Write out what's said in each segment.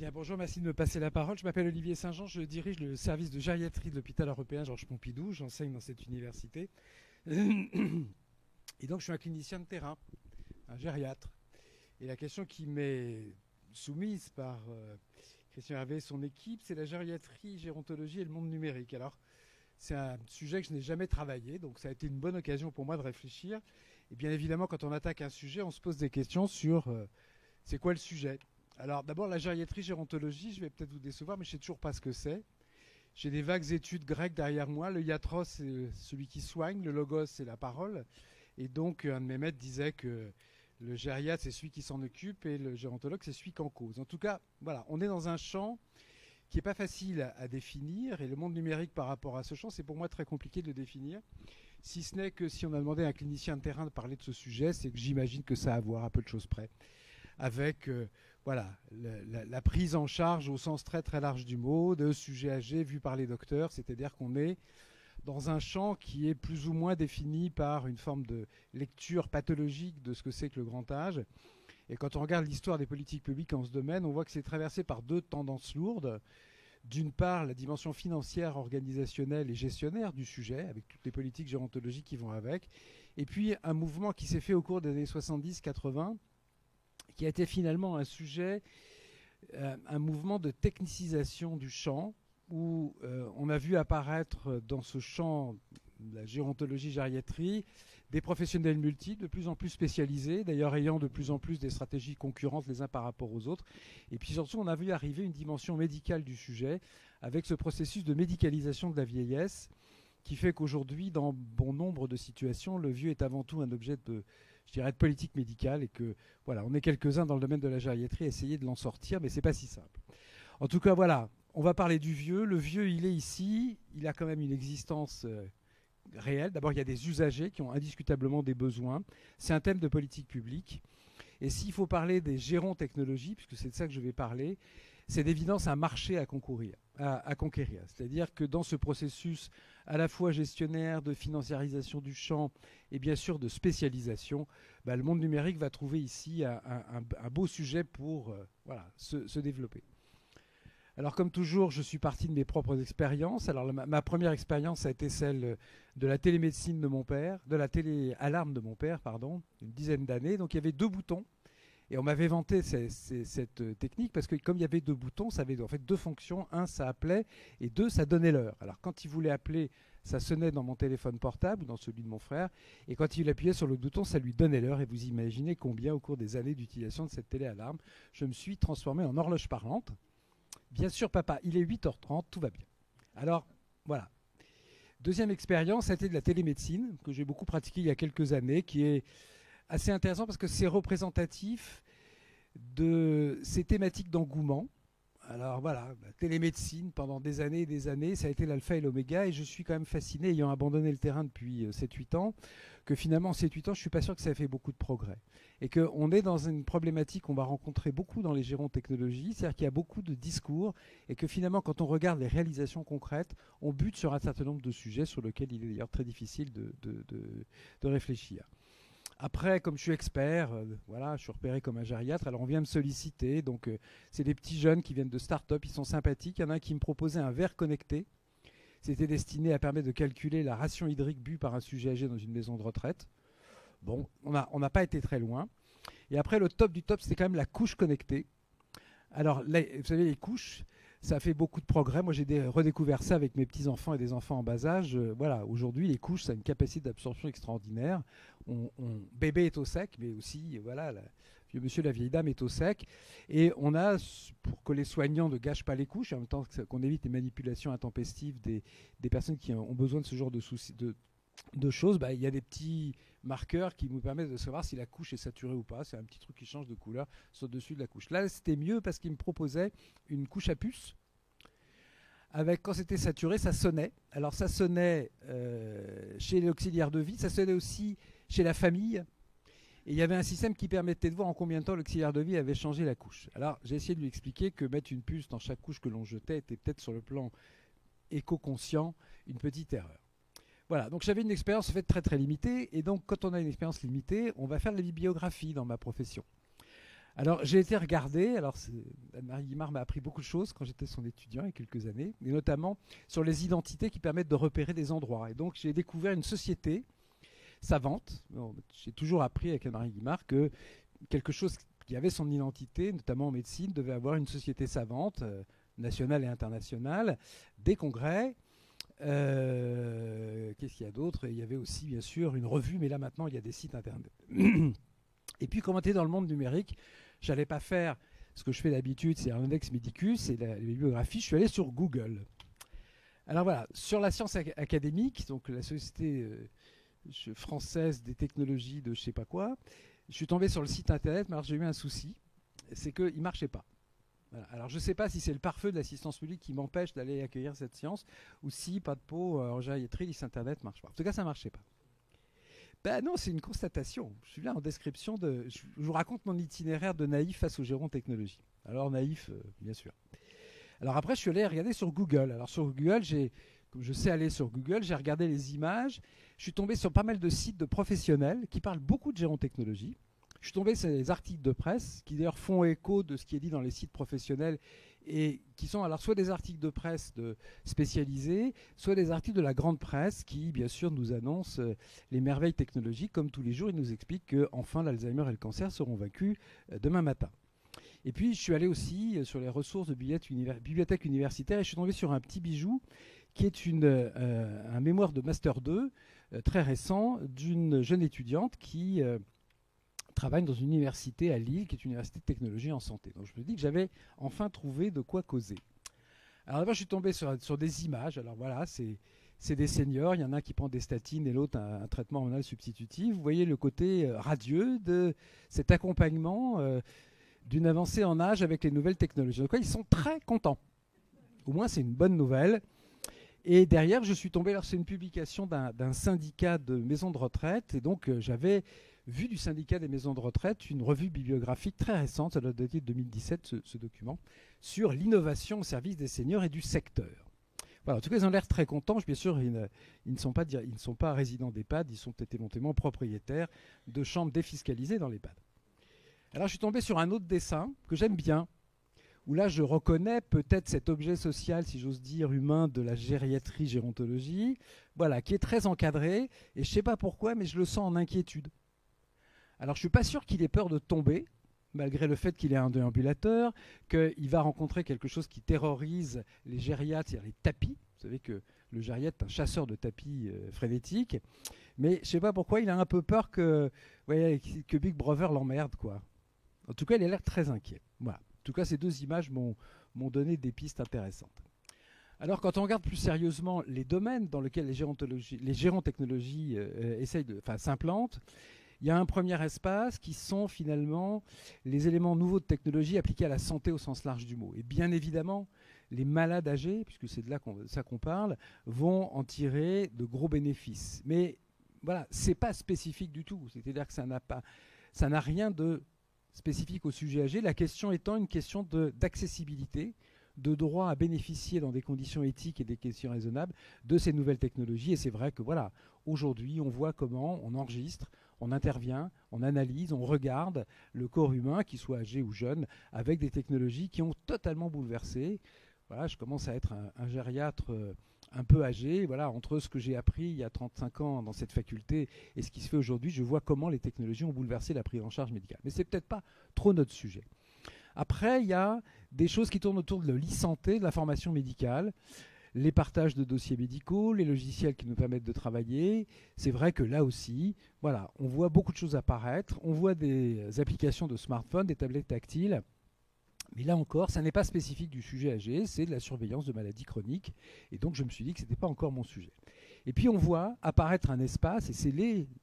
Bien, bonjour, merci de me passer la parole. Je m'appelle Olivier Saint-Jean, je dirige le service de gériatrie de l'hôpital européen Georges Pompidou. J'enseigne dans cette université. Et donc, je suis un clinicien de terrain, un gériatre. Et la question qui m'est soumise par Christian Hervé et son équipe, c'est la gériatrie, gérontologie et le monde numérique. Alors, c'est un sujet que je n'ai jamais travaillé, donc ça a été une bonne occasion pour moi de réfléchir. Et bien évidemment, quand on attaque un sujet, on se pose des questions sur c'est quoi le sujet. Alors d'abord, la gériatrie, gérontologie, je vais peut-être vous décevoir, mais je ne sais toujours pas ce que c'est. J'ai des vagues études grecques derrière moi. Le iatros, c'est celui qui soigne, le logos, c'est la parole. Et donc, un de mes maîtres disait que le gériatre, c'est celui qui s'en occupe, et le gérontologue, c'est celui qui en cause. En tout cas, voilà, on est dans un champ qui n'est pas facile à définir, et le monde numérique par rapport à ce champ, c'est pour moi très compliqué de le définir. Si ce n'est que si on a demandé à un clinicien de terrain de parler de ce sujet, c'est que j'imagine que ça a à voir à peu de choses près avec voilà, la prise en charge au sens très très large du mot de sujets âgés vus par les docteurs, c'est-à-dire qu'on est dans un champ qui est plus ou moins défini par une forme de lecture pathologique de ce que c'est que le grand âge. Et quand on regarde l'histoire des politiques publiques en ce domaine, on voit que c'est traversé par deux tendances lourdes. D'une part, la dimension financière, organisationnelle et gestionnaire du sujet, avec toutes les politiques gérontologiques qui vont avec. Et puis, un mouvement qui s'est fait au cours des années 70-80, qui a été finalement un sujet, un mouvement de technicisation du champ, où on a vu apparaître dans ce champ, la gérontologie, gériatrie, des professionnels multiples, de plus en plus spécialisés, d'ailleurs ayant de plus en plus des stratégies concurrentes les uns par rapport aux autres. Et puis surtout, on a vu arriver une dimension médicale du sujet, avec ce processus de médicalisation de la vieillesse, qui fait qu'aujourd'hui, dans bon nombre de situations, le vieux est avant tout un objet de, je dirais, de politique médicale, et que voilà, on est quelques-uns dans le domaine de la gériatrie à essayer de l'en sortir, mais c'est pas si simple. En tout cas, voilà, on va parler du vieux. Le vieux, il est ici, il a quand même une existence réelle. D'abord, il y a des usagers qui ont indiscutablement des besoins. C'est un thème de politique publique. Et s'il faut parler des gérontechnologies, puisque c'est de ça que je vais parler, c'est d'évidence un marché à conquérir. C'est-à-dire que dans ce processus à la fois gestionnaire, de financiarisation du champ et bien sûr de spécialisation, le monde numérique va trouver ici un beau sujet pour voilà, se développer. Alors comme toujours, je suis parti de mes propres expériences. Alors ma première expérience a été celle de la télémédecine de mon père, de la téléalarme de mon père, pardon, une dizaine d'années. Donc il y avait deux boutons. Et on m'avait vanté cette technique parce que comme il y avait deux boutons, ça avait en fait deux fonctions. Un, ça appelait, et deux, ça donnait l'heure. Alors quand il voulait appeler, ça sonnait dans mon téléphone portable ou dans celui de mon frère. Et quand il appuyait sur le bouton, ça lui donnait l'heure. Et vous imaginez combien, au cours des années d'utilisation de cette téléalarme, je me suis transformé en horloge parlante. Bien sûr, papa, il est 8h30, tout va bien. Alors, voilà. Deuxième expérience, ça a été de la télémédecine, que j'ai beaucoup pratiquée il y a quelques années, qui est assez intéressant parce que c'est représentatif de ces thématiques d'engouement. Alors voilà, la télémédecine, pendant des années, ça a été l'alpha et l'oméga, et je suis quand même fasciné, ayant abandonné le terrain depuis 7-8 ans, que finalement en 7-8 ans, je ne suis pas sûr que ça ait fait beaucoup de progrès. Et qu'on est dans une problématique qu'on va rencontrer beaucoup dans les gérontechnologies, c'est-à-dire qu'il y a beaucoup de discours, et que finalement, quand on regarde les réalisations concrètes, on bute sur un certain nombre de sujets sur lesquels il est d'ailleurs très difficile de réfléchir. Après, comme je suis expert, voilà, je suis repéré comme un gériatre, alors on vient me solliciter. Donc, c'est des petits jeunes qui viennent de start-up, ils sont sympathiques. Il y en a un qui me proposait un verre connecté. C'était destiné à permettre de calculer la ration hydrique bue par un sujet âgé dans une maison de retraite. Bon, on n'a pas été très loin. Et après, le top du top, c'était quand même la couche connectée. Alors, là, vous savez, les couches, ça a fait beaucoup de progrès. Moi, j'ai redécouvert ça avec mes petits-enfants et des enfants en bas âge. Voilà, aujourd'hui, les couches, ça a une capacité d'absorption extraordinaire. Bébé est au sec, mais aussi, voilà, vieux monsieur, la vieille dame est au sec. Et on a, pour que les soignants ne gâchent pas les couches, et en même temps qu'on évite les manipulations intempestives des personnes qui ont besoin de ce genre de soucis, de choses, il y a des petits marqueurs qui nous permettent de savoir si la couche est saturée ou pas. C'est un petit truc qui change de couleur sur le dessus de la couche. Là, c'était mieux parce qu'il me proposait une couche à puce. Avec, quand c'était saturé, ça sonnait. Alors ça sonnait chez l'auxiliaire de vie, ça sonnait aussi chez la famille. Et il y avait un système qui permettait de voir en combien de temps l'auxiliaire de vie avait changé la couche. Alors j'ai essayé de lui expliquer que mettre une puce dans chaque couche que l'on jetait était peut-être sur le plan éco-conscient une petite erreur. Voilà, donc j'avais une expérience en fait très très limitée. Et donc quand on a une expérience limitée, on va faire de la bibliographie dans ma profession. Alors, j'ai été regarder. Alors, Anne-Marie Guimard m'a appris beaucoup de choses quand j'étais son étudiant il y a quelques années, et notamment sur les identités qui permettent de repérer des endroits. Et donc, j'ai découvert une société savante. Bon, j'ai toujours appris avec Anne-Marie Guimard que quelque chose qui avait son identité, notamment en médecine, devait avoir une société savante, nationale et internationale, des congrès. Qu'est-ce qu'il y a d'autre? Il y avait aussi, bien sûr, une revue, mais là maintenant, il y a des sites internet. Et puis, comme on était dans le monde numérique, j'allais pas faire ce que je fais d'habitude, c'est un index Medicus et la bibliographie. Je suis allé sur Google. Alors voilà, sur la science académique, donc la société française des technologies de je sais pas quoi, je suis tombé sur le site internet, mais alors j'ai eu un souci, c'est qu'il ne marchait pas. Voilà. Alors je ne sais pas si c'est le pare-feu de l'assistance publique qui m'empêche d'aller accueillir cette science, ou si, pas de peau, en gériatrie, le site internet ne marche pas. En tout cas, ça ne marchait pas. Ben non, c'est une constatation. Je suis là en description de... Je vous raconte mon itinéraire de naïf face aux gérontechnologies. Alors naïf, bien sûr. Alors après, je suis allé regarder sur Google. Alors sur Google, comme je sais aller sur Google, j'ai regardé les images. Je suis tombé sur pas mal de sites de professionnels qui parlent beaucoup de gérontechnologie. Je suis tombé sur des articles de presse qui d'ailleurs font écho de ce qui est dit dans les sites professionnels et qui sont alors soit des articles de presse spécialisés, soit des articles de la grande presse qui, bien sûr, nous annoncent les merveilles technologiques. Comme tous les jours, ils nous expliquent qu'enfin l'Alzheimer et le cancer seront vaincus demain matin. Et puis, je suis allé aussi sur les ressources de bibliothèque universitaire et je suis tombé sur un petit bijou qui est un mémoire de Master 2 très récent d'une jeune étudiante qui travaille dans une université à Lille, qui est une université de technologie en santé. Donc je me dis que j'avais enfin trouvé de quoi causer. Alors d'abord, je suis tombé sur des images. Alors voilà, c'est des seniors. Il y en a un qui prend des statines et l'autre un traitement hormonal substitutif. Vous voyez le côté radieux de cet accompagnement d'une avancée en âge avec les nouvelles technologies. Donc ils sont très contents. Au moins, c'est une bonne nouvelle. Et derrière, je suis tombé, alors c'est une publication d'un syndicat de maisons de retraite. Et donc, j'avais vu du syndicat des maisons de retraite une revue bibliographique très récente, ça doit dater de 2017, ce document, sur l'innovation au service des seniors et du secteur. Voilà, en tout cas, ils ont l'air très contents. Bien sûr, ils ne sont pas résidents d'EHPAD, ils sont éventuellement propriétaires de chambres défiscalisées dans l'EHPAD. Alors, je suis tombé sur un autre dessin que j'aime bien, où là, je reconnais peut-être cet objet social, si j'ose dire, humain de la gériatrie, gérontologie, voilà, qui est très encadré, et je ne sais pas pourquoi, mais je le sens en inquiétude. Alors, je ne suis pas sûr qu'il ait peur de tomber, malgré le fait qu'il est un déambulateur, qu'il va rencontrer quelque chose qui terrorise les gériatres, c'est-à-dire les tapis. Vous savez que le gériatre est un chasseur de tapis frénétique, mais je ne sais pas pourquoi, il a un peu peur que Big Brother l'emmerde, quoi. En tout cas, il a l'air très inquiet. Voilà. En tout cas, ces deux images m'ont donné des pistes intéressantes. Alors, quand on regarde plus sérieusement les domaines dans lesquels les gérontechnologies s'implantent, il y a un premier espace qui sont finalement les éléments nouveaux de technologie appliqués à la santé au sens large du mot. Et bien évidemment, les malades âgés, puisque c'est de là ça qu'on parle, vont en tirer de gros bénéfices. Mais voilà, ce n'est pas spécifique du tout. C'est-à-dire que ça n'a rien de spécifique au sujet âgé, la question étant une question d'accessibilité, de droit à bénéficier dans des conditions éthiques et des conditions raisonnables de ces nouvelles technologies. Et c'est vrai que voilà, aujourd'hui, on voit comment on enregistre, on intervient, on analyse, on regarde le corps humain, qu'il soit âgé ou jeune, avec des technologies qui ont totalement bouleversé. Voilà, je commence à être un gériatre un peu âgé. Voilà, entre ce que j'ai appris il y a 35 ans dans cette faculté et ce qui se fait aujourd'hui, je vois comment les technologies ont bouleversé la prise en charge médicale. Mais ce n'est peut-être pas trop notre sujet. Après, il y a des choses qui tournent autour de l'e-santé, de la formation médicale, les partages de dossiers médicaux, les logiciels qui nous permettent de travailler. C'est vrai que là aussi, voilà, on voit beaucoup de choses apparaître. On voit des applications de smartphones, des tablettes tactiles. Mais là encore, ça n'est pas spécifique du sujet âgé, c'est de la surveillance de maladies chroniques. Et donc, je me suis dit que ce n'était pas encore mon sujet. Et puis, on voit apparaître un espace, et c'est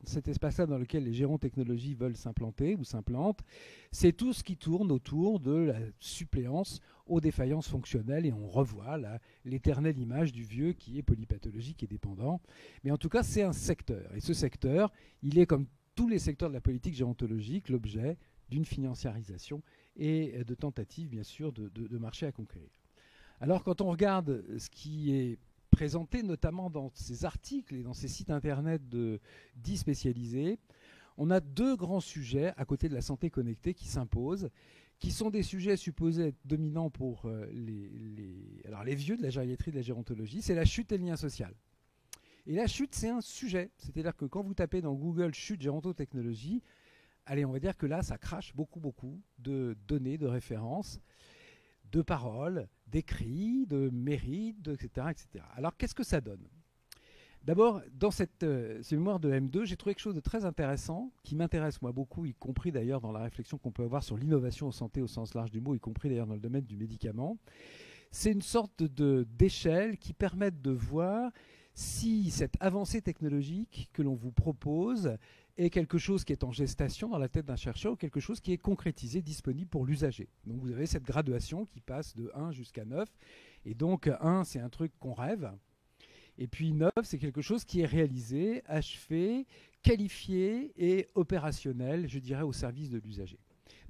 cet espace-là dans lequel les gérontechnologies veulent s'implanter ou s'implantent. C'est tout ce qui tourne autour de la suppléance aux défaillances fonctionnelles. Et on revoit l'éternelle image du vieux qui est polypathologique et dépendant. Mais en tout cas, c'est un secteur. Et ce secteur, il est comme tous les secteurs de la politique gérontologique, l'objet d'une financiarisation et de tentatives, bien sûr, de marché à conquérir. Alors, quand on regarde ce qui est présenté, notamment dans ces articles et dans ces sites internet dits spécialisés, on a deux grands sujets à côté de la santé connectée qui s'imposent, qui sont des sujets supposés être dominants pour les vieux de la gériatrie, de la gérontologie, c'est la chute et le lien social. Et la chute, c'est un sujet. C'est-à-dire que quand vous tapez dans Google chute gérontotechnologie, allez, on va dire que là, ça crache beaucoup, beaucoup de données, de références, de paroles, d'écrits, de mérites, etc., etc. Alors, qu'est-ce que ça donne? D'abord, dans ce mémoire de M2, j'ai trouvé quelque chose de très intéressant, qui m'intéresse moi beaucoup, y compris d'ailleurs dans la réflexion qu'on peut avoir sur l'innovation en santé au sens large du mot, y compris d'ailleurs dans le domaine du médicament. C'est une sorte d'échelle qui permet de voir si cette avancée technologique que l'on vous propose est quelque chose qui est en gestation dans la tête d'un chercheur ou quelque chose qui est concrétisé, disponible pour l'usager. Donc vous avez cette graduation qui passe de 1 jusqu'à 9. Et donc 1, c'est un truc qu'on rêve. Et puis 9, c'est quelque chose qui est réalisé, achevé, qualifié et opérationnel, je dirais, au service de l'usager.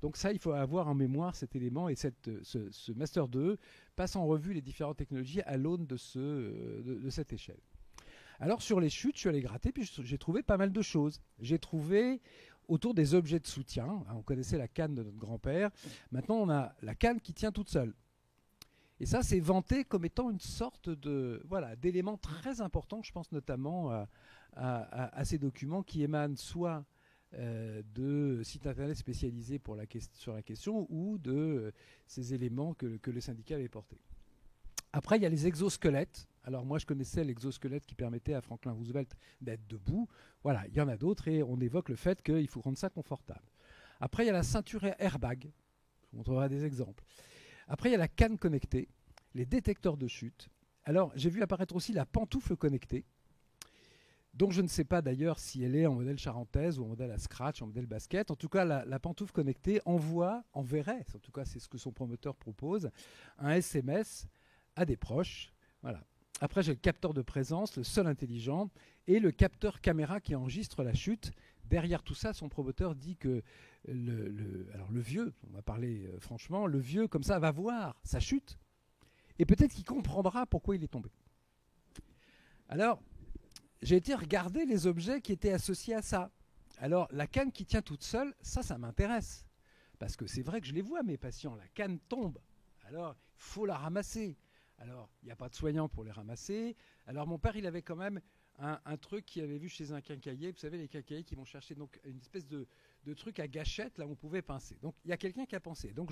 Donc ça, il faut avoir en mémoire cet élément, et ce Master 2 passe en revue les différentes technologies à l'aune de cette échelle. Alors sur les chutes, je suis allé gratter, puis j'ai trouvé pas mal de choses. J'ai trouvé autour des objets de soutien, on connaissait la canne de notre grand-père, maintenant on a la canne qui tient toute seule. Et ça, c'est vanté comme étant une sorte d'élément très important, je pense notamment à ces documents qui émanent soit de sites internet spécialisés sur la question ou de ces éléments que le syndicat avait portés. Après, il y a les exosquelettes. Alors moi, je connaissais l'exosquelette qui permettait à Franklin Roosevelt d'être debout. Voilà, il y en a d'autres et on évoque le fait qu'il faut rendre ça confortable. Après, il y a la ceinture airbag. Je vous montrerai des exemples. Après, il y a la canne connectée, les détecteurs de chute. Alors, j'ai vu apparaître aussi la pantoufle connectée, dont je ne sais pas d'ailleurs si elle est en modèle charentaise ou en modèle à scratch, en modèle basket. En tout cas, la pantoufle connectée enverrait, en tout cas c'est ce que son promoteur propose, un SMS à des proches. Voilà. Après, j'ai le capteur de présence, le sol intelligent, et le capteur caméra qui enregistre la chute. Derrière tout ça, son promoteur dit que le vieux, on va parler franchement, le vieux comme ça va voir sa chute, et peut-être qu'il comprendra pourquoi il est tombé. Alors, j'ai été regarder les objets qui étaient associés à ça. Alors, la canne qui tient toute seule, ça m'intéresse. Parce que c'est vrai que je les vois, mes patients. La canne tombe. Alors, il faut la ramasser. Alors, il n'y a pas de soignant pour les ramasser. Alors, mon père, il avait quand même un truc qu'il avait vu chez un quincaillier. Vous savez, les quincailliers qui vont chercher donc une espèce de truc à gâchette, là où on pouvait pincer. Donc, il y a quelqu'un qui a pensé. Donc,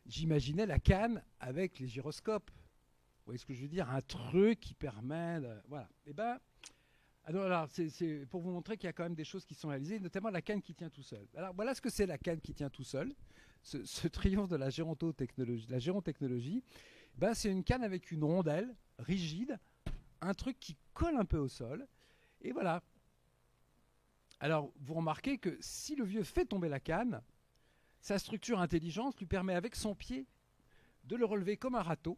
j'imaginais la canne avec les gyroscopes. Vous voyez ce que je veux dire? Un truc qui permet voilà. Et ben, alors c'est pour vous montrer qu'il y a quand même des choses qui sont réalisées, notamment la canne qui tient tout seul. Alors voilà ce que c'est la canne qui tient tout seul. Ce triomphe de la gérontechnologie, ben, c'est une canne avec une rondelle rigide, un truc qui colle un peu au sol, et voilà. Alors vous remarquez que si le vieux fait tomber la canne, sa structure intelligente lui permet avec son pied de le relever comme un râteau.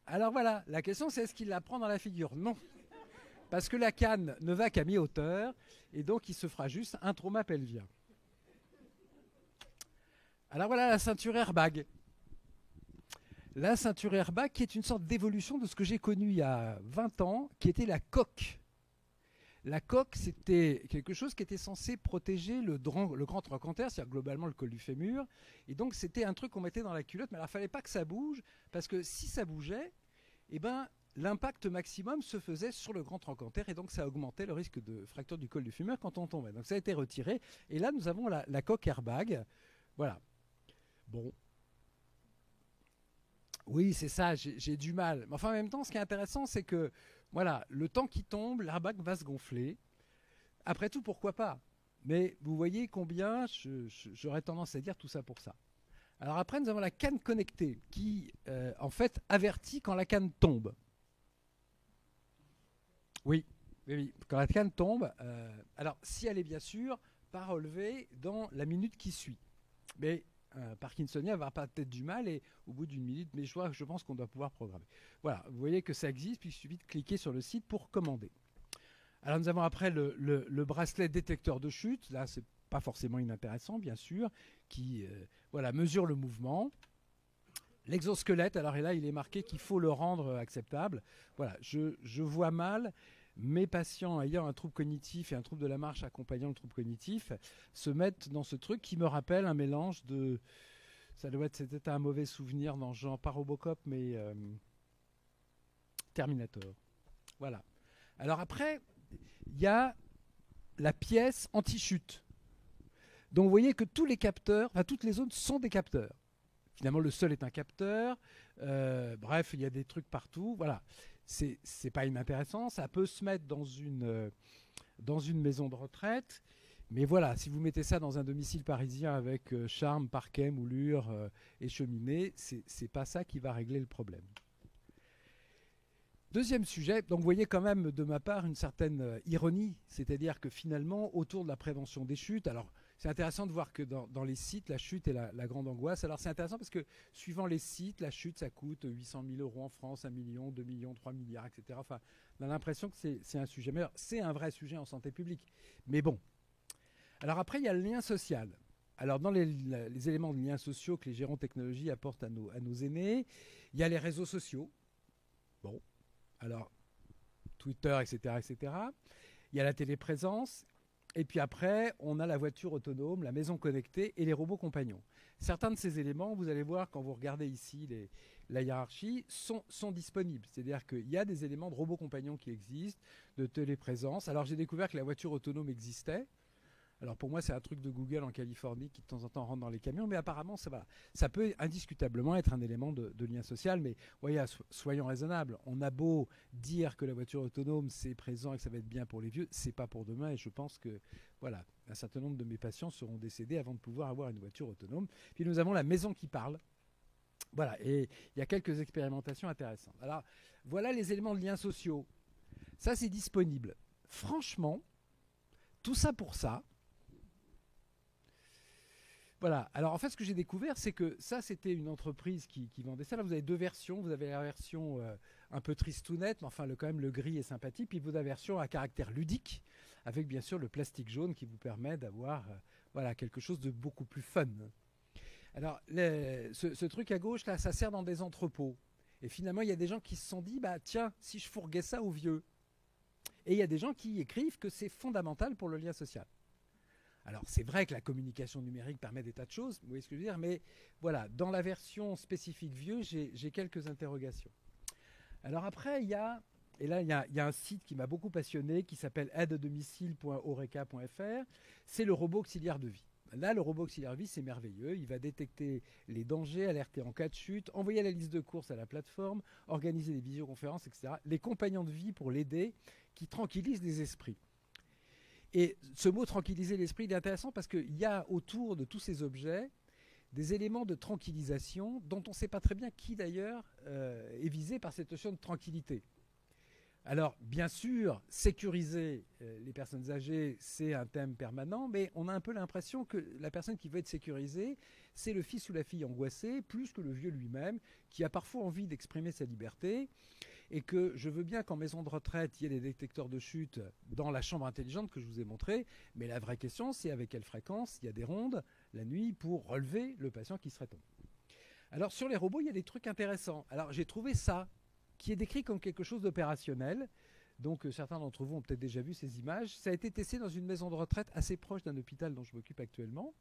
Alors voilà, la question c'est est-ce qu'il la prend dans la figure? Non. Parce que la canne ne va qu'à mi-hauteur et donc il se fera juste un trauma pelvien. Alors voilà la ceinture airbag. La ceinture airbag qui est une sorte d'évolution de ce que j'ai connu il y a 20 ans, qui était la coque. La coque, c'était quelque chose qui était censé protéger le grand trochanter, c'est-à-dire globalement le col du fémur. Et donc, c'était un truc qu'on mettait dans la culotte, mais alors il ne fallait pas que ça bouge, parce que si ça bougeait, eh ben, l'impact maximum se faisait sur le grand trochanter, et donc ça augmentait le risque de fracture du col du fémur quand on tombait. Donc ça a été retiré, et là, nous avons la coque airbag. Voilà. Bon. Oui, c'est ça, j'ai du mal. Mais enfin, en même temps, ce qui est intéressant, c'est que voilà, le temps qui tombe, l'airbag va se gonfler. Après tout, pourquoi pas? Mais vous voyez combien j'aurais tendance à dire tout ça pour ça. Alors après, nous avons la canne connectée qui, en fait, avertit quand la canne tombe. Oui, quand la canne tombe, alors si elle est bien sûr pas relevée dans la minute qui suit. Mais Parkinsonien va pas peut-être du mal et au bout d'une minute, mais je pense qu'on doit pouvoir programmer. Voilà, vous voyez que ça existe, puis il suffit de cliquer sur le site pour commander. Alors nous avons après le bracelet détecteur de chute, là c'est pas forcément inintéressant bien sûr, qui mesure le mouvement. L'exosquelette, alors et là il est marqué qu'il faut le rendre acceptable. Voilà, je vois mal mes patients ayant un trouble cognitif et un trouble de la marche accompagnant le trouble cognitif se mettent dans ce truc qui me rappelle un mélange de... C'était un mauvais souvenir dans le genre, pas Robocop, mais Terminator. Voilà. Alors après, il y a la pièce anti-chute. Donc vous voyez que tous les capteurs, enfin toutes les zones sont des capteurs. Finalement, le sol est un capteur. Bref, il y a des trucs partout. Voilà. C'est pas inintéressant. Ça peut se mettre dans une maison de retraite. Mais voilà, si vous mettez ça dans un domicile parisien avec charme, parquet, moulure et cheminée, c'est pas ça qui va régler le problème. Deuxième sujet, donc vous voyez quand même de ma part une certaine ironie, c'est-à-dire que finalement, autour de la prévention des chutes, alors c'est intéressant de voir que dans les sites, la chute est la grande angoisse. Alors c'est intéressant parce que suivant les sites, la chute, ça coûte 800 000 euros en France, 1 million, 2 millions, 3 milliards, etc. Enfin, on a l'impression que c'est un sujet. Mais c'est un vrai sujet en santé publique. Mais bon. Alors après, il y a le lien social. Alors dans les éléments de liens sociaux que les gérants de technologie apportent à nos aînés, il y a les réseaux sociaux. Bon. Alors, Twitter, etc., etc. Il y a la téléprésence. Et puis après, on a la voiture autonome, la maison connectée et les robots compagnons. Certains de ces éléments, vous allez voir quand vous regardez ici la hiérarchie, sont disponibles. C'est-à-dire qu'il y a des éléments de robots compagnons qui existent, de téléprésence. Alors j'ai découvert que la voiture autonome existait. Alors pour moi, c'est un truc de Google en Californie qui de temps en temps rentre dans les camions, mais apparemment, ça peut indiscutablement être un élément de lien social. Mais voyez, soyons raisonnables. On a beau dire que la voiture autonome, c'est présent et que ça va être bien pour les vieux, c'est pas pour demain. Et je pense que, voilà, un certain nombre de mes patients seront décédés avant de pouvoir avoir une voiture autonome. Puis nous avons la maison qui parle. Voilà, et il y a quelques expérimentations intéressantes. Alors, voilà les éléments de liens sociaux. Ça, c'est disponible. Franchement, tout ça pour ça. Voilà. Alors en fait, ce que j'ai découvert, c'est que ça, c'était une entreprise qui vendait ça. Là, vous avez deux versions. Vous avez la version un peu tristounette, mais enfin, quand même, le gris est sympathique. Puis vous avez la version à caractère ludique, avec bien sûr le plastique jaune qui vous permet d'avoir voilà, quelque chose de beaucoup plus fun. Alors, ce truc à gauche, là, ça sert dans des entrepôts. Et finalement, il y a des gens qui se sont dit, bah tiens, si je fourguais ça aux vieux. Et il y a des gens qui écrivent que c'est fondamental pour le lien social. Alors, c'est vrai que la communication numérique permet des tas de choses, vous voyez ce que je veux dire, mais voilà, dans la version spécifique vieux, j'ai quelques interrogations. Alors après, il y a un site qui m'a beaucoup passionné, qui s'appelle aidedomicile.oreca.fr, c'est le robot auxiliaire de vie. Là, le robot auxiliaire de vie, c'est merveilleux, il va détecter les dangers, alerter en cas de chute, envoyer la liste de courses à la plateforme, organiser des visioconférences, etc. Les compagnons de vie pour l'aider, qui tranquillisent les esprits. Et ce mot tranquilliser l'esprit, il est intéressant parce qu'il y a autour de tous ces objets des éléments de tranquillisation dont on ne sait pas très bien qui d'ailleurs est visé par cette notion de tranquillité. Alors bien sûr, sécuriser les personnes âgées, c'est un thème permanent, mais on a un peu l'impression que la personne qui veut être sécurisée, c'est le fils ou la fille angoissée, plus que le vieux lui-même, qui a parfois envie d'exprimer sa liberté. Et que je veux bien qu'en maison de retraite, il y ait des détecteurs de chute dans la chambre intelligente que je vous ai montré, mais la vraie question, c'est avec quelle fréquence il y a des rondes la nuit pour relever le patient qui serait tombé. Alors sur les robots, il y a des trucs intéressants. Alors j'ai trouvé ça, qui est décrit comme quelque chose d'opérationnel. Donc certains d'entre vous ont peut-être déjà vu ces images. Ça a été testé dans une maison de retraite assez proche d'un hôpital dont je m'occupe actuellement.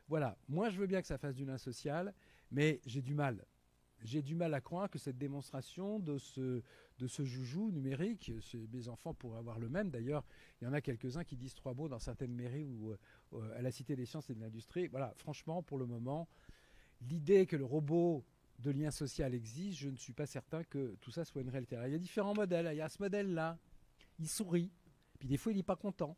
Voilà, moi je veux bien que ça fasse du lien social, mais j'ai du mal. J'ai du mal à croire que cette démonstration de ce joujou numérique, mes enfants pourraient avoir le même. D'ailleurs, il y en a quelques-uns qui disent 3 mots dans certaines mairies ou à la Cité des Sciences et de l'Industrie. Voilà, franchement, pour le moment, l'idée que le robot de lien social existe, je ne suis pas certain que tout ça soit une réalité. Alors, il y a différents modèles. Il y a ce modèle-là, il sourit, puis des fois il n'est pas content.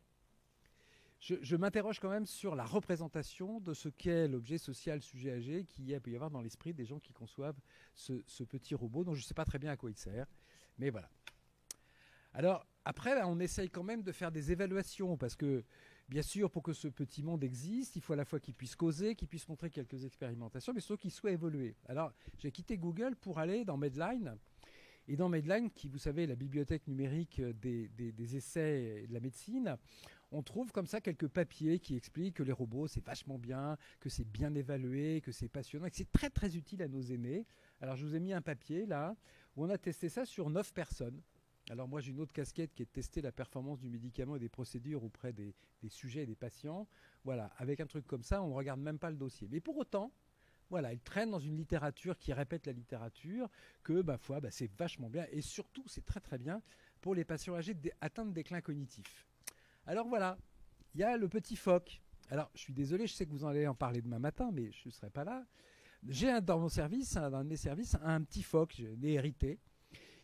Je m'interroge quand même sur la représentation de ce qu'est l'objet social sujet âgé qu'il peut y avoir dans l'esprit des gens qui conçoivent ce petit robot dont je ne sais pas très bien à quoi il sert. Mais voilà. Alors après, on essaye quand même de faire des évaluations parce que bien sûr, pour que ce petit monde existe, il faut à la fois qu'il puisse causer, qu'il puisse montrer quelques expérimentations, mais surtout qu'il soit évolué. Alors j'ai quitté Google pour aller dans Medline. Et dans Medline, qui, vous savez, est la bibliothèque numérique des essais et de la médecine, on trouve comme ça quelques papiers qui expliquent que les robots, c'est vachement bien, que c'est bien évalué, que c'est passionnant et que c'est très très utile à nos aînés. Alors je vous ai mis un papier là, où on a testé ça sur 9 personnes. Alors moi j'ai une autre casquette qui est de tester la performance du médicament et des procédures auprès des sujets et des patients. Voilà, avec un truc comme ça, on ne regarde même pas le dossier. Mais pour autant, voilà, il traîne dans une littérature qui répète la littérature, que c'est vachement bien. Et surtout, c'est très très bien pour les patients âgés atteints de déclin cognitif. Alors voilà, il y a le petit phoque. Alors je suis désolé, je sais que vous en allez en parler demain matin, mais je ne serai pas là. J'ai dans mon service, dans un de mes services, un petit phoque, je l'ai hérité,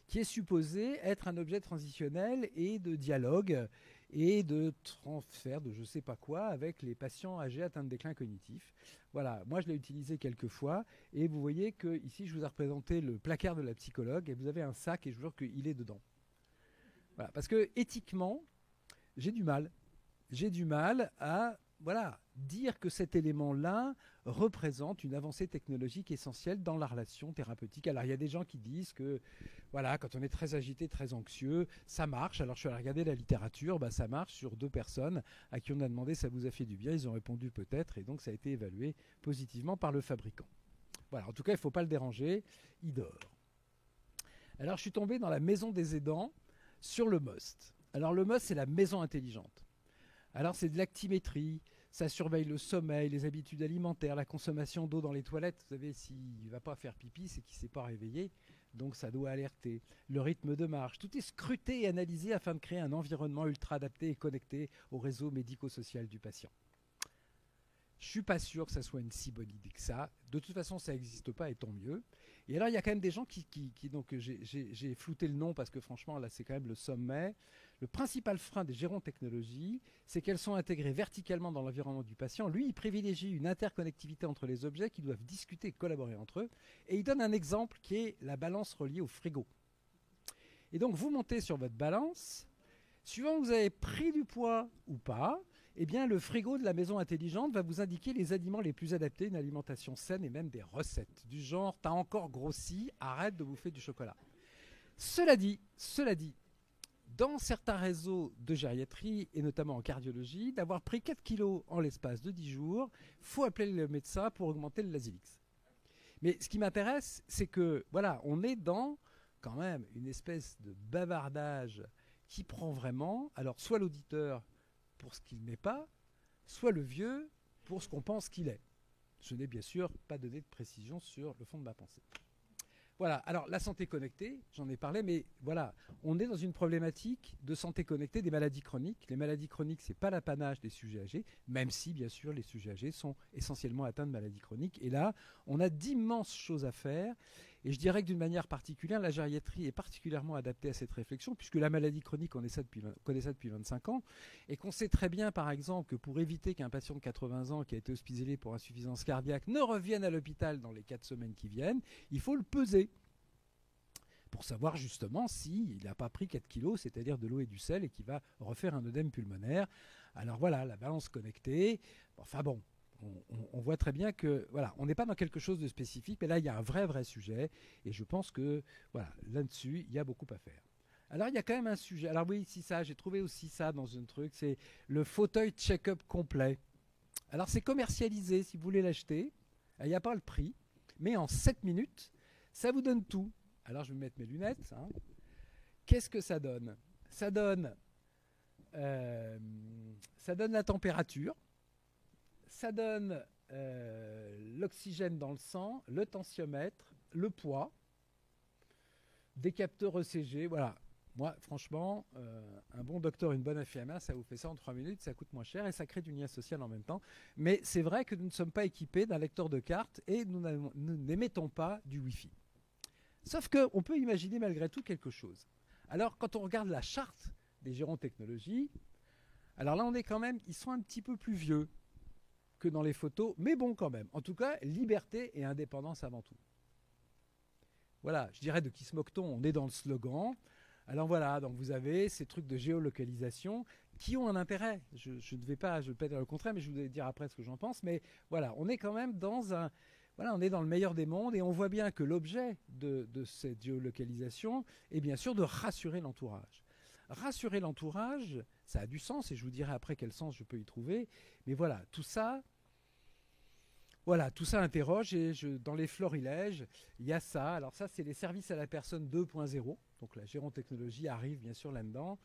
qui est supposé être un objet transitionnel et de dialogue et de transfert de je ne sais pas quoi avec les patients âgés atteints de déclin cognitif. Voilà, moi je l'ai utilisé quelques fois et vous voyez que ici je vous ai représenté le placard de la psychologue et vous avez un sac et je vous jure qu'il est dedans. Voilà, parce que éthiquement, j'ai du mal. J'ai du mal à dire que cet élément-là représente une avancée technologique essentielle dans la relation thérapeutique. Alors il y a des gens qui disent que quand on est très agité, très anxieux, ça marche. Alors je suis allé regarder la littérature, ça marche sur 2 personnes à qui on a demandé ça vous a fait du bien, ils ont répondu peut-être et donc ça a été évalué positivement par le fabricant. Voilà, en tout cas il ne faut pas le déranger, il dort. Alors je suis tombé dans la maison des aidants sur le MOST. Alors le MOST c'est la maison intelligente. Alors c'est de l'actimétrie, ça surveille le sommeil, les habitudes alimentaires, la consommation d'eau dans les toilettes. Vous savez, s'il ne va pas faire pipi, c'est qu'il ne s'est pas réveillé, donc ça doit alerter. Le rythme de marche, tout est scruté et analysé afin de créer un environnement ultra adapté et connecté au réseau médico-social du patient. Je ne suis pas sûr que ça soit une si bonne idée que ça. De toute façon, ça n'existe pas et tant mieux. Et alors, il y a quand même des gens qui donc j'ai flouté le nom parce que franchement, là, c'est quand même le sommet. Le principal frein des gérants technologies, c'est qu'elles sont intégrées verticalement dans l'environnement du patient. Lui, il privilégie une interconnectivité entre les objets qui doivent discuter et collaborer entre eux. Et il donne un exemple qui est la balance reliée au frigo. Et donc, vous montez sur votre balance. Suivant que vous avez pris du poids ou pas, eh bien, le frigo de la maison intelligente va vous indiquer les aliments les plus adaptés, une alimentation saine et même des recettes. Du genre, t'as encore grossi, arrête de bouffer du chocolat. Cela dit, dans certains réseaux de gériatrie, et notamment en cardiologie, d'avoir pris 4 kilos en l'espace de 10 jours, il faut appeler le médecin pour augmenter le Lasix. Mais ce qui m'intéresse, c'est que, on est dans, quand même, une espèce de bavardage qui prend vraiment, alors soit l'auditeur pour ce qu'il n'est pas, soit le vieux pour ce qu'on pense qu'il est. Je n'ai bien sûr pas donné de précision sur le fond de ma pensée. Voilà, alors la santé connectée, j'en ai parlé, mais on est dans une problématique de santé connectée des maladies chroniques. Les maladies chroniques, ce n'est pas l'apanage des sujets âgés, même si, bien sûr, les sujets âgés sont essentiellement atteints de maladies chroniques. Et là, on a d'immenses choses à faire. Et je dirais que d'une manière particulière, la gériatrie est particulièrement adaptée à cette réflexion, puisque la maladie chronique, on connaît ça depuis 25 ans, et qu'on sait très bien, par exemple, que pour éviter qu'un patient de 80 ans qui a été hospitalisé pour insuffisance cardiaque ne revienne à l'hôpital dans les 4 semaines qui viennent, il faut le peser pour savoir justement s'il n'a pas pris 4 kilos, c'est-à-dire de l'eau et du sel, et qu'il va refaire un œdème pulmonaire. Alors voilà, la balance connectée, on voit très bien que on n'est pas dans quelque chose de spécifique, mais là il y a un vrai sujet, et je pense que là-dessus il y a beaucoup à faire. Alors il y a quand même un sujet. Alors oui, j'ai trouvé aussi ça dans un truc, c'est le fauteuil check-up complet. Alors c'est commercialisé si vous voulez l'acheter, il n'y a pas le prix, mais en 7 minutes, ça vous donne tout. Alors je vais mettre mes lunettes. Qu'est-ce que ça donne ? Ça donne la température. Ça donne l'oxygène dans le sang, le tensiomètre, le poids, des capteurs ECG. Voilà. Moi, franchement, un bon docteur, une bonne infirmière, ça vous fait ça en 3 minutes, ça coûte moins cher et ça crée du lien social en même temps. Mais c'est vrai que nous ne sommes pas équipés d'un lecteur de cartes et nous n'émettons pas du Wi-Fi. Sauf qu'on peut imaginer malgré tout quelque chose. Alors, quand on regarde la charte des gérants technologie, alors là, on est quand même, ils sont un petit peu plus vieux que dans les photos, mais bon quand même. En tout cas, liberté et indépendance avant tout. Voilà, je dirais de qui se moque-t-on ? On est dans le slogan. Alors voilà, donc vous avez ces trucs de géolocalisation qui ont un intérêt. Je ne vais pas dire le contraire, mais je vais dire après ce que j'en pense. Mais voilà, on est quand même dans un... on est dans le meilleur des mondes et on voit bien que l'objet de cette géolocalisation est bien sûr de rassurer l'entourage. Rassurer l'entourage, ça a du sens et je vous dirai après quel sens je peux y trouver. Mais voilà, tout ça, Voilà, tout ça interroge et dans les florilèges, il y a ça. Alors ça, c'est les services à la personne 2.0. Donc la gérontechnologie arrive bien sûr là-dedans.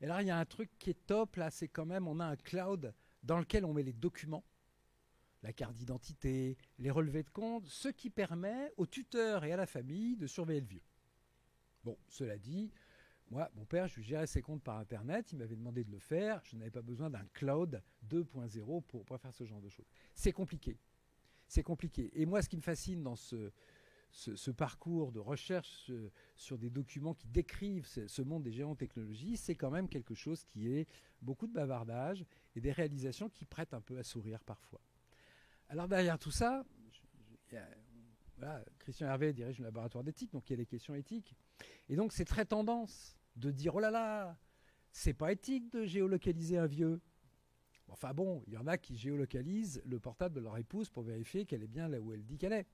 Et là, il y a un truc qui est top, là, c'est quand même, on a un cloud dans lequel on met les documents, la carte d'identité, les relevés de compte, ce qui permet au tuteur et à la famille de surveiller le vieux. Bon, cela dit, moi, mon père, je lui gérais ses comptes par Internet, il m'avait demandé de le faire, je n'avais pas besoin d'un cloud 2.0 pour faire ce genre de choses. C'est compliqué. C'est compliqué. Et moi, ce qui me fascine dans ce parcours de recherche sur des documents qui décrivent ce monde des géants technologies, c'est quand même quelque chose qui est beaucoup de bavardage et des réalisations qui prêtent un peu à sourire parfois. Alors derrière tout ça, voilà, Christian Hervé dirige le laboratoire d'éthique, donc il y a des questions éthiques. Et donc c'est très tendance de dire, oh là là, c'est pas éthique de géolocaliser un vieux. Enfin bon, il y en a qui géolocalisent le portable de leur épouse pour vérifier qu'elle est bien là où elle dit qu'elle est.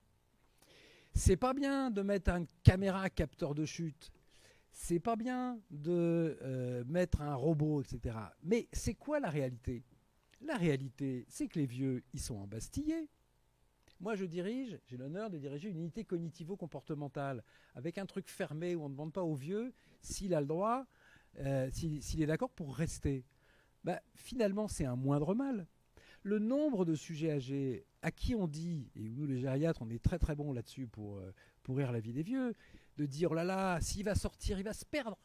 C'est pas bien de mettre une caméra capteur de chute. C'est pas bien de mettre un robot, etc. Mais c'est quoi la réalité? La réalité, c'est que les vieux, ils sont embastillés. Moi, j'ai l'honneur de diriger une unité cognitivo-comportementale avec un truc fermé où on ne demande pas au vieux s'il a le droit, s'il est d'accord pour rester. Bah, finalement, c'est un moindre mal. Le nombre de sujets âgés à qui on dit, et nous les gériatres, on est très très bons là-dessus pour pourrir la vie des vieux, de dire, oh là là, s'il va sortir, il va se perdre.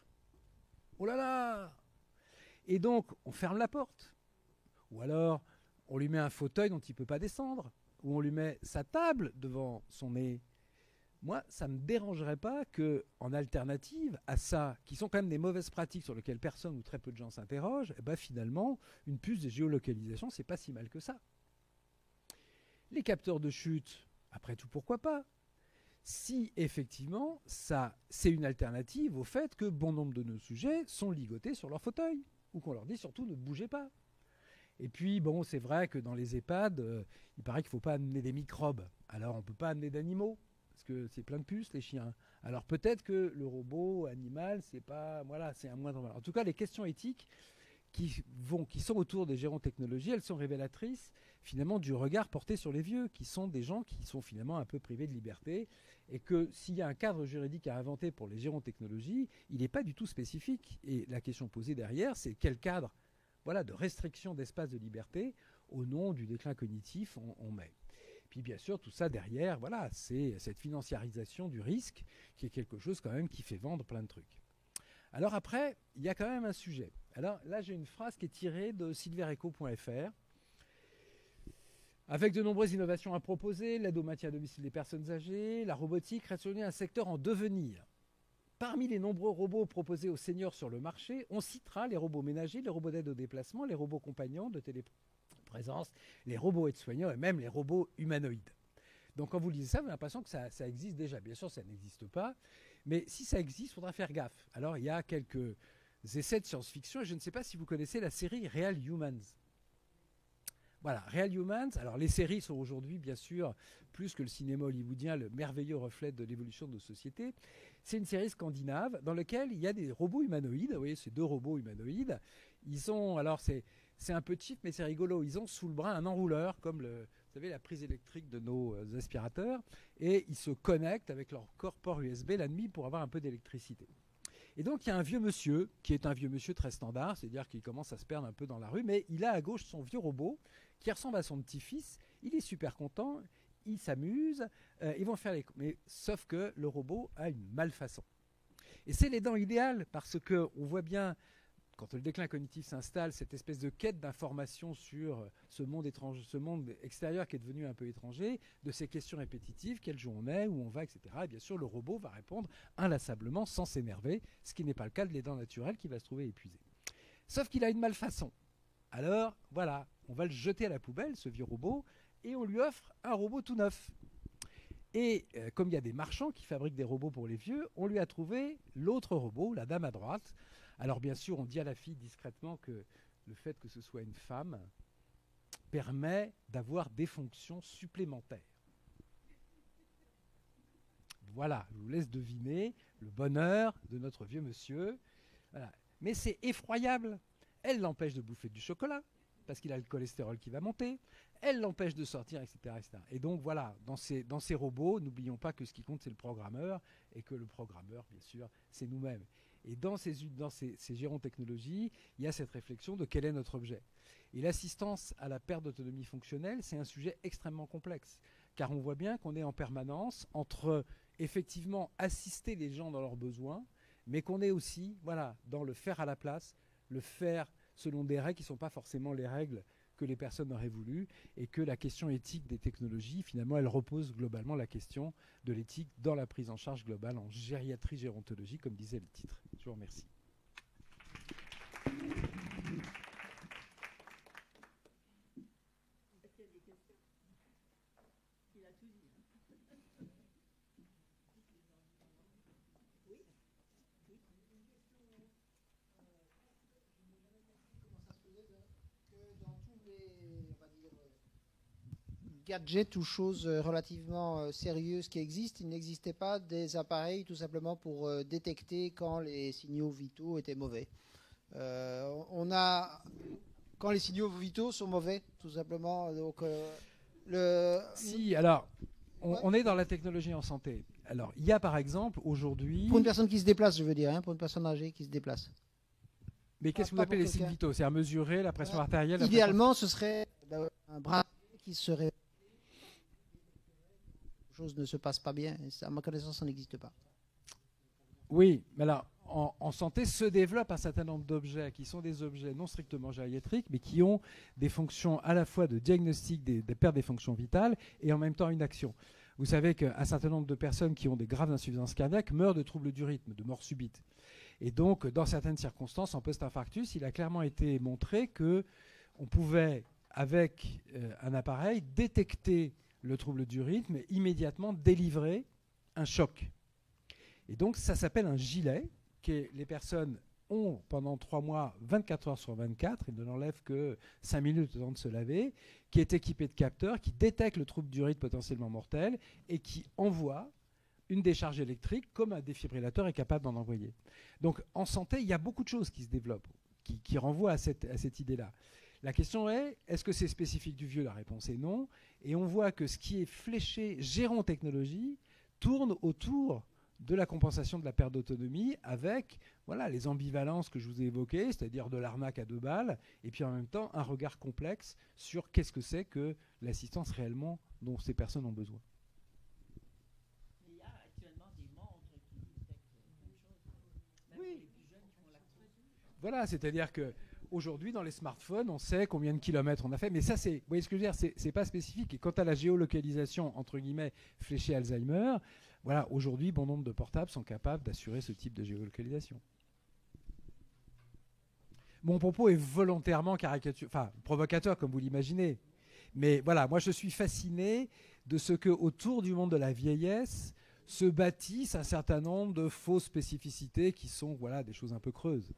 Oh là là. Et donc, on ferme la porte. Ou alors, on lui met un fauteuil dont il ne peut pas descendre. Ou on lui met sa table devant son nez. Moi, ça ne me dérangerait pas qu'en alternative à ça, qui sont quand même des mauvaises pratiques sur lesquelles personne ou très peu de gens s'interrogent, eh ben finalement, une puce de géolocalisation, c'est pas si mal que ça. Les capteurs de chute, après tout, pourquoi pas? Si effectivement, ça, c'est une alternative au fait que bon nombre de nos sujets sont ligotés sur leur fauteuil, ou qu'on leur dit surtout ne bougez pas. Et puis, bon, c'est vrai que dans les EHPAD, il paraît qu'il ne faut pas amener des microbes. Alors, on ne peut pas amener d'animaux, parce que c'est plein de puces, les chiens. Alors, peut-être que le robot animal, c'est pas... Voilà, c'est un moindre mal. En tout cas, les questions éthiques qui sont autour des gérants technologies, elles sont révélatrices, finalement, du regard porté sur les vieux, qui sont des gens qui sont finalement un peu privés de liberté, et que s'il y a un cadre juridique à inventer pour les gérants technologies, il n'est pas du tout spécifique. Et la question posée derrière, c'est quel cadre de restriction d'espace de liberté au nom du déclin cognitif on met. Puis bien sûr, tout ça derrière, voilà, c'est cette financiarisation du risque qui est quelque chose quand même qui fait vendre plein de trucs. Alors après, il y a quand même un sujet. Alors là, j'ai une phrase qui est tirée de silvereco.fr. Avec de nombreuses innovations à proposer, l'aide au maintien à domicile des personnes âgées, la robotique reste un secteur en devenir. Parmi les nombreux robots proposés aux seniors sur le marché, on citera les robots ménagers, les robots d'aide au déplacement, les robots compagnons de téléprésence, les robots aides-soignants et même les robots humanoïdes. Donc quand vous lisez ça, vous avez l'impression que ça existe déjà. Bien sûr, ça n'existe pas. Mais si ça existe, il faudra faire gaffe. Alors, il y a quelques essais de science-fiction et je ne sais pas si vous connaissez la série Real Humans. Voilà, Real Humans. Alors, les séries sont aujourd'hui, bien sûr, plus que le cinéma hollywoodien, le merveilleux reflet de l'évolution de nos sociétés. C'est une série scandinave dans laquelle il y a des robots humanoïdes. Vous voyez, ces deux robots humanoïdes. Ils ont, alors c'est un peu cheap, mais c'est rigolo. Ils ont sous le bras un enrouleur, comme vous savez, la prise électrique de nos aspirateurs. Et ils se connectent avec leur corps port USB la nuit pour avoir un peu d'électricité. Et donc, il y a un vieux monsieur, qui est un vieux monsieur très standard, c'est-à-dire qu'il commence à se perdre un peu dans la rue, mais il a à gauche son vieux robot, qui ressemble à son petit-fils. Il est super content, il s'amuse, ils vont faire mais sauf que le robot a une malfaçon. Et c'est les dents idéales, parce qu'on voit bien, quand le déclin cognitif s'installe, cette espèce de quête d'information sur ce monde étranger, ce monde extérieur qui est devenu un peu étranger, de ces questions répétitives, quel jour on est, où on va, etc. Et bien sûr, le robot va répondre inlassablement, sans s'énerver, ce qui n'est pas le cas de l'aidant naturel qui va se trouver épuisé. Sauf qu'il a une malfaçon. Alors, voilà, on va le jeter à la poubelle, ce vieux robot, et on lui offre un robot tout neuf. Et comme il y a des marchands qui fabriquent des robots pour les vieux, on lui a trouvé l'autre robot, la dame à droite. Alors bien sûr, on dit à la fille discrètement que le fait que ce soit une femme permet d'avoir des fonctions supplémentaires. Voilà, je vous laisse deviner le bonheur de notre vieux monsieur. Voilà. Mais c'est effroyable. Elle l'empêche de bouffer du chocolat. parce qu'il a le cholestérol qui va monter, elle l'empêche de sortir, etc., etc. Et donc voilà, dans ces robots, n'oublions pas que ce qui compte, c'est le programmeur, et que le programmeur, bien sûr, c'est nous-mêmes. Et dans ces gérontechnologies, il y a cette réflexion de quel est notre objet. Et l'assistance à la perte d'autonomie fonctionnelle, c'est un sujet extrêmement complexe, car on voit bien qu'on est en permanence entre, effectivement, assister les gens dans leurs besoins, mais qu'on est aussi, voilà, dans le faire à la place, le faire selon des règles qui ne sont pas forcément les règles que les personnes auraient voulu, et que la question éthique des technologies, finalement, elle repose globalement la question de l'éthique dans la prise en charge globale en gériatrie, gérontologie, comme disait le titre. Je vous remercie. Gadgets ou choses relativement sérieuses qui existent, il n'existait pas des appareils tout simplement pour détecter quand les signaux vitaux étaient mauvais. Quand les signaux vitaux sont mauvais, tout simplement. Donc, Si, alors, on est dans la technologie en santé. Alors, il y a par exemple aujourd'hui... Pour une personne qui se déplace, je veux dire, pour une personne âgée qui se déplace. Mais qu'est-ce que vous appelez les signes vitaux? C'est à mesurer la pression artérielle? Idéalement, ce serait un bras qui serait... chose ne se passe pas bien. À ma connaissance, ça n'existe pas. Oui, mais là, en santé se développe un certain nombre d'objets qui sont des objets non strictement gériatriques, mais qui ont des fonctions à la fois de diagnostic des pertes des fonctions vitales et en même temps une action. Vous savez qu'un certain nombre de personnes qui ont des graves insuffisances cardiaques meurent de troubles du rythme, de mort subite. Et donc, dans certaines circonstances, en post-infarctus, il a clairement été montré qu'on pouvait, avec un appareil, détecter le trouble du rythme et immédiatement délivrer un choc. Et donc, ça s'appelle un gilet que les personnes ont pendant 3 mois, 24 heures sur 24, ils ne l'enlèvent que 5 minutes le temps de se laver, qui est équipé de capteurs, qui détecte le trouble du rythme potentiellement mortel et qui envoie une décharge électrique comme un défibrillateur est capable d'en envoyer. Donc, en santé, il y a beaucoup de choses qui se développent, qui renvoient à cette idée-là. La question est, est-ce que c'est spécifique du vieux? La réponse est non. Et on voit que ce qui est fléché gérontechnologie tourne autour de la compensation de la perte d'autonomie avec voilà, les ambivalences que je vous ai évoquées, c'est-à-dire de l'arnaque à 2 balles, et puis en même temps un regard complexe sur qu'est-ce que c'est que l'assistance réellement dont ces personnes ont besoin. Il y a actuellement des montres qui détectent plein de choses, même Oui. pour les plus jeunes qui font l'activité. Voilà, c'est-à-dire que aujourd'hui, dans les smartphones, on sait combien de kilomètres on a fait, mais ça, vous voyez ce que je veux dire, c'est pas spécifique. Et quant à la géolocalisation, entre guillemets, fléchée Alzheimer, voilà, aujourd'hui, bon nombre de portables sont capables d'assurer ce type de géolocalisation. Mon propos est volontairement provocateur, comme vous l'imaginez. Mais voilà, moi, je suis fasciné de ce que, autour du monde de la vieillesse, se bâtissent un certain nombre de fausses spécificités qui sont, voilà, des choses un peu creuses.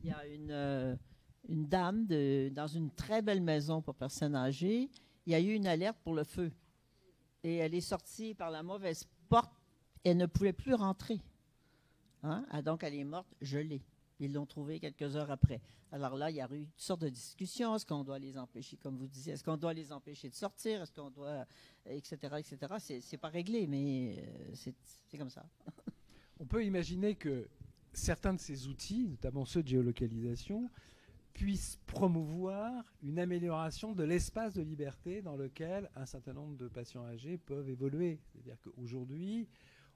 Il y a une dame dans une très belle maison pour personnes âgées. Il y a eu une alerte pour le feu. Et elle est sortie par la mauvaise porte. Elle ne pouvait plus rentrer. Hein? Ah, donc, elle est morte gelée. Ils l'ont trouvée quelques heures après. Alors là, il y a eu toutes sortes de discussions. Est-ce qu'on doit les empêcher, comme vous disiez, est-ce qu'on doit les empêcher de sortir? Est-ce qu'on doit... etc., etc. C'est pas réglé, mais c'est comme ça. On peut imaginer que certains de ces outils, notamment ceux de géolocalisation, puissent promouvoir une amélioration de l'espace de liberté dans lequel un certain nombre de patients âgés peuvent évoluer. C'est-à-dire qu'aujourd'hui,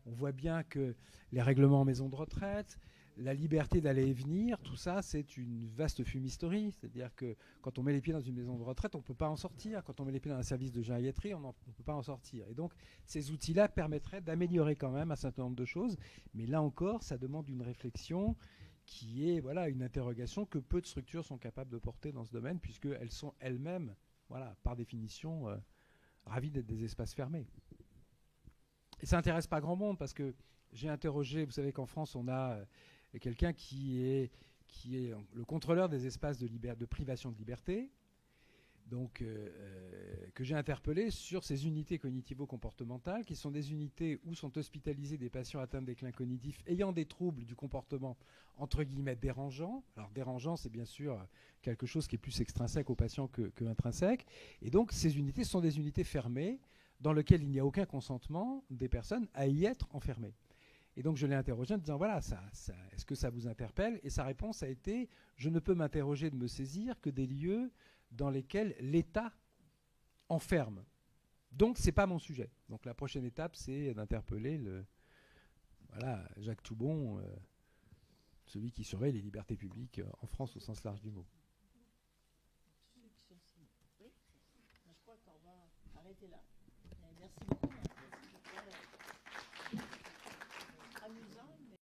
on voit bien que les règlements en maison de retraite, la liberté d'aller et venir, tout ça, c'est une vaste fumisterie. C'est-à-dire que quand on met les pieds dans une maison de retraite, on ne peut pas en sortir. Quand on met les pieds dans un service de gériatrie, on ne peut pas en sortir. Et donc, ces outils-là permettraient d'améliorer quand même un certain nombre de choses. Mais là encore, ça demande une réflexion qui est voilà, une interrogation que peu de structures sont capables de porter dans ce domaine, puisqu'elles sont elles-mêmes, voilà, par définition, ravies d'être des espaces fermés. Et ça n'intéresse pas grand monde, parce que j'ai interrogé, vous savez qu'en France, on a quelqu'un qui est le contrôleur des espaces de privation de liberté. Donc, que j'ai interpellé sur ces unités cognitivo-comportementales, qui sont des unités où sont hospitalisés des patients atteints de déclin cognitif ayant des troubles du comportement entre guillemets dérangeants. Alors dérangeant, c'est bien sûr quelque chose qui est plus extrinsèque au patient que intrinsèque. Et donc ces unités sont des unités fermées dans lesquelles il n'y a aucun consentement des personnes à y être enfermées. Et donc je l'ai interrogé en disant voilà, est-ce que ça vous interpelle? Et sa réponse a été je ne peux m'interroger de me saisir que des lieux dans lesquels l'État enferme. Donc c'est pas mon sujet. Donc la prochaine étape, c'est d'interpeller Jacques Toubon, celui qui surveille les libertés publiques en France au sens large du mot. Je crois qu'on va arrêter là. Merci beaucoup.